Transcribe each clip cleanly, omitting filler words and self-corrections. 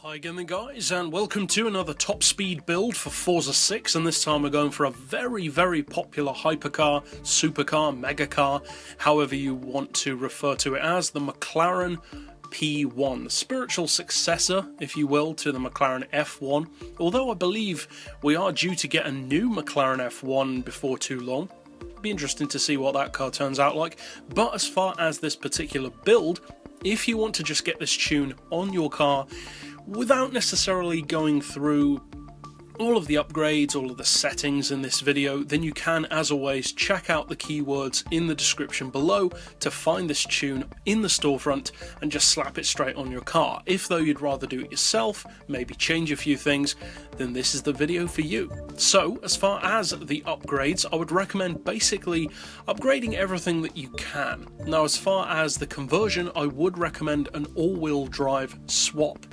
Hi again guys, and welcome to another top speed build for Forza 6, and this time we're going for a very popular hypercar, supercar, megacar, however you want to refer to it as, the McLaren P1, the spiritual successor, if you will, to the McLaren F1, although I believe we are due to get a new McLaren F1 before too long. Be interesting to see what that car turns out like. But as far as this particular build, if you want to just get this tune on your car without necessarily going through all of the upgrades, all of the settings in this video, then you can, as always, check out the keywords in the description below to find this tune in the storefront and just slap it straight on your car. If though you'd rather do it yourself, maybe change a few things, then this is the video for you. So as far as the upgrades, I would recommend basically upgrading everything that you can. Now as far as the conversion, I would recommend an all-wheel drive swap.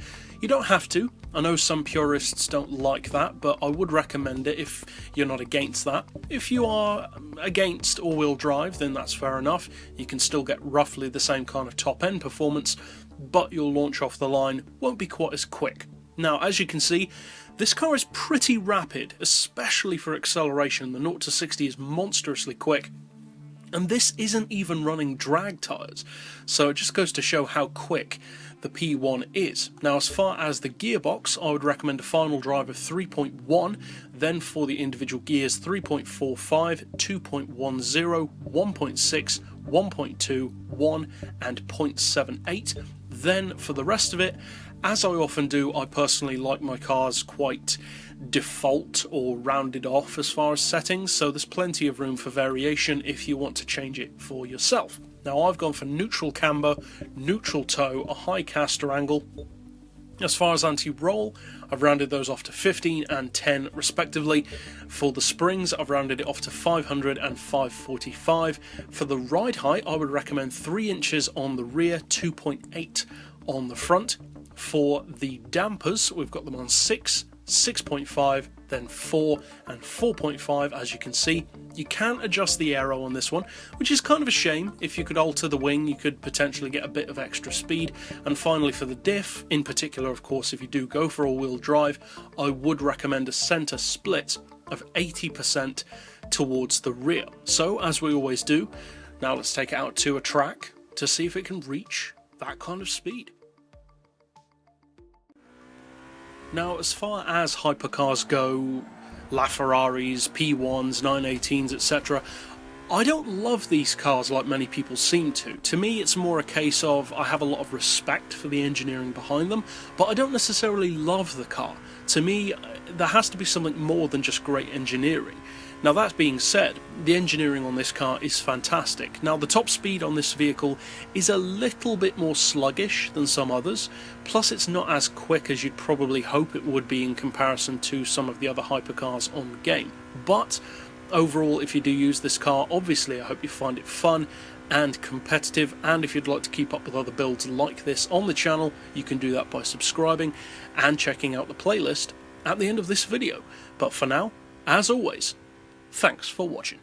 You don't have to. I know some purists don't like that, but I would recommend it if you're not against that. If you are against all-wheel drive, then that's fair enough. You can still get roughly the same kind of top-end performance, but your launch off the line won't be quite as quick. Now, as you can see, this car is pretty rapid, especially for acceleration. The 0 to 60 is monstrously quick. And this isn't even running drag tyres, so it just goes to show how quick the P1 is. Now as far as the gearbox, I would recommend a final drive of 3.1, then for the individual gears 3.45, 2.10, 1.6, 1.2, 1 and 0.78. Then for the rest of it, as I often do, I personally like my cars quite default or rounded off as far as settings, so there's plenty of room for variation if you want to change it for yourself. Now I've gone for neutral camber, neutral toe, a high caster angle. As far as anti-roll, I've rounded those off to 15 and 10 respectively. For the springs, I've rounded it off to 500 and 545. For the ride height, I would recommend 3 inches on the rear, 2.8 on the front. For the dampers, we've got them on 6, 6.5, then 4 and 4.5. As you can see, you can adjust the aero on this one, which is kind of a shame. If you could alter the wing, you could potentially get a bit of extra speed. And finally for the diff, in particular of course if you do go for all-wheel drive, I would recommend a centre split of 80% towards the rear. So as we always do, now let's take it out to a track to see if it can reach that kind of speed. Now as far as hypercars go, LaFerraris, P1s, 918s, etc., I don't love these cars like many people seem to. To me it's more a case of I have a lot of respect for the engineering behind them, but I don't necessarily love the car. To me, there has to be something more than just great engineering. Now that being said, the engineering on this car is fantastic. Now the top speed on this vehicle is a little bit more sluggish than some others, plus it's not as quick as you'd probably hope it would be in comparison to some of the other hypercars on the game. But overall, if you do use this car, obviously I hope you find it fun and competitive, and if you'd like to keep up with other builds like this on the channel, you can do that by subscribing and checking out the playlist at the end of this video. But for now, as always, thanks for watching.